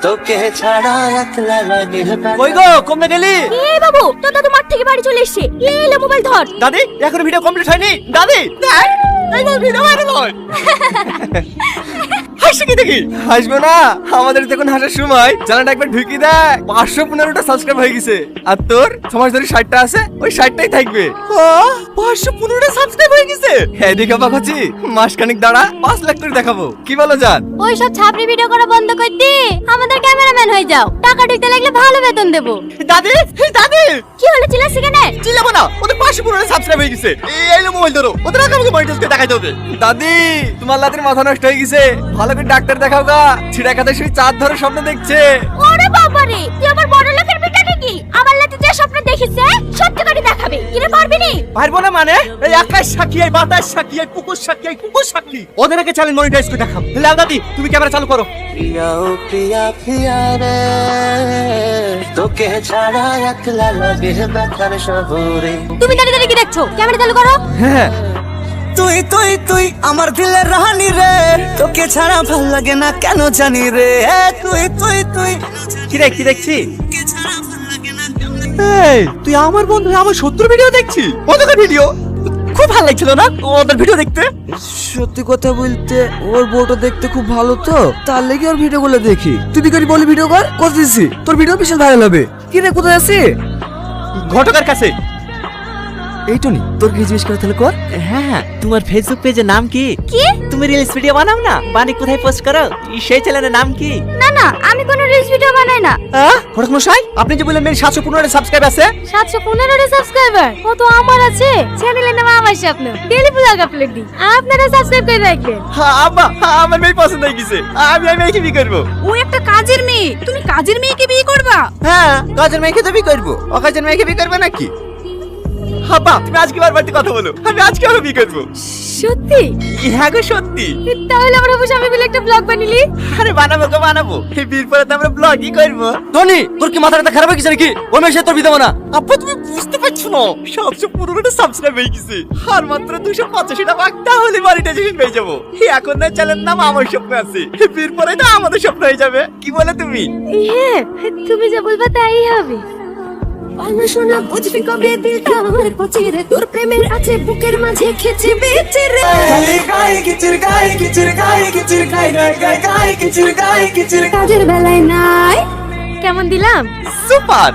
তোকে ছাড়া একলা লাগে। কই গো, কমনে গেলি? এই বাবু, তোর দাদু মাঠ থেকে বাড়ি চলে এসেছে। এলে মোবাইল ধর। দাদি, এখনো ভিডিও কমপ্লিট হয়নি। দাদি, দেখ, এই ভিডিও ভাইরাল হয়। হাসি কি দেখি? হাসবো না, আমাদের দেখুন হাসার সময় জানাটা একবার ঢুকি দেখ, 515টা সাবস্ক্রাইব হয়ে গেছে। আর তোর সমাজ ধরে 60টা আছে, ওই 60টাই থাকবে। 515টা সাবস্ক্রাইব হয়ে গেছে। হ্যাঁ দেখো বাবাজি, মাসখানেক দাঁড়া, 5 লাখ করে দেখাবো। কি বলো জান? ওই সব ছাপড়ি ভিডিও করা বন্ধ করে দি, আমাদের ক্যামেরাম্যান হয়ে যাও। টাকা ঢুকতে লাগলে ভালো বেতন দেবো। দাদি, দাদি, কি হলো, চিল্লাছিস কেন? চিল্লাবো না, ওদের 515টা সাবস্ক্রাইব হয়ে গেছে। এই লো মোবাইল ধরো, ওদের আগে আমাকে মনিটরকে দেখাইতে হবে। দাদি, তোমার লাতের মাথা নষ্ট হয়ে গেছে, ভালো করে ডাক্তার দেখাও গা। ছিড়া কাতে শুই চাঁদ ধরে স্বপ্ন দেখছে। ওরে বাবা রে, তুই আমার বড় লোকের বেটা নাকি? আমার লাতে যে স্বপ্ন দেখিছে সত্যি করে দেখাবে। কিরে পারবি নি? পারবো না মানে? এই আকাশ সাক্ষী, এই বাতাস সাক্ষী, এই পুকুর সাক্ষী, এই কুকুর সাক্ষী, ওদের আগে চ্যানেল মনিটাইজ করে দেখাও। লাল দাদি, তুমি ক্যামেরা চালু করো। প্রিয়া ও প্রিয়া প্রিয়া রে, তোকে ছাড়া একলা লাগে ব্যথার শহরে। তুমি দাঁড়িয়ে দাঁড়িয়ে কি দেখছো? ক্যামেরা চালু করো। হ্যাঁ, তুই তুই তুই আমার দিলের রানী রে, তোকে ছাড়া ভাল লাগে না কেন জানি রে। তুই তুই তুই কি দেখ, কি দেখছি? তোকে ছাড়া ভাল লাগে না। এই, তুই আমার বন্ধু আমার শত্রুর ভিডিও দেখছি? ওদের ভিডিও খুব ভালো লাগছিল না ওদের ভিডিও দেখতে? সত্যি কথা বলতে ওর বউটা দেখতে খুব ভালো, তো তার লেগে ওর ভিডিও গুলো দেখি। তুই বিকারি বলি ভিডিও কর, করে দিচ্ছি, তোর ভিডিও বিশাল ভাইরাল হবে। কি রে, কোথায় আছি? ঘটকের কাছে। এই টনি, তোর কি জিজ্ঞেস করে তাহলে কর। হ্যাঁ, তোমার ফেসবুক পেজের নাম কি? কি? তুমি রিলস ভিডিও বানাও না, বানি কোথায় পোস্ট করো? সেই চ্যানেলের নাম কি? না না, আমি কোনো রিলস ভিডিও বানাই না। ঘটক মশাই, আপনি যে বললেন মেয়ে 715টা সাবস্ক্রাইব আছে। 715 সাবস্ক্রাইবার ও তো আমার আছে। চ্যানেলের নাম আমার স্বপ্ন, ডেইলি ব্লগ আপলোড দিই। আপনারা সাবস্ক্রাইব করে রাখবেন। হ্যাঁ আব্বা, আমার মেয়ে পছন্দ হয়ে গেছে। আমি মেয়েকে বিয়ে করবো। ও একটা কাজের মেয়ে, তুমি কাজের মেয়েকে বিয়ে করবা? হ্যাঁ, কাজের মেয়েকে তো বিয়ে করবো। অকাজের মেয়েকে বিয়ে করবে নাকি? আব্বা, তুমি আজকে বারবার কথা বলো, আমি আজকে আরো বিয়ে করবো। সত্যি? হ্যাঁ গো সত্যি। তাহলে আমরা বসে আমি মিলে একটা ব্লগ বানিলি। আরে বানাবো গো বানাবো, এই বিয়ের পরে তো আমরা ব্লগই করবো। টনি, তোর কি মাথাটা খারাপ হয়ে গেছে নাকি? ওই মেয়ে তোর বিয়ে দেবো না। আব্বা তুমি বুঝতে পারছো না, 715টা সাবস্ক্রাইব হয়ে গেছে, আর মাত্র 285টা বাকি, তাহলে মনিটাইজেশন পেয়ে যাবো। এখন না চ্যানেল নাম আমার স্বপ্ন আছে, বিয়ের পরে তো আমাদের স্বপ্ন হয়ে যাবে। কি বলে তুমি? হ্যাঁ, তুমি যা বলবা তাই হবে। শোনা বুঝবি কবে দিলটা আমার পচিরে, তোর প্রেমের আছে বুকের মাঝে খেচে বেচে রে। গায় কিচির গায় কিচির গায় কিচির গায় গায় গায় গায় কিচির গায় কিচির। কাজের বেলায় নাই কেমন দিলাম? সুপার।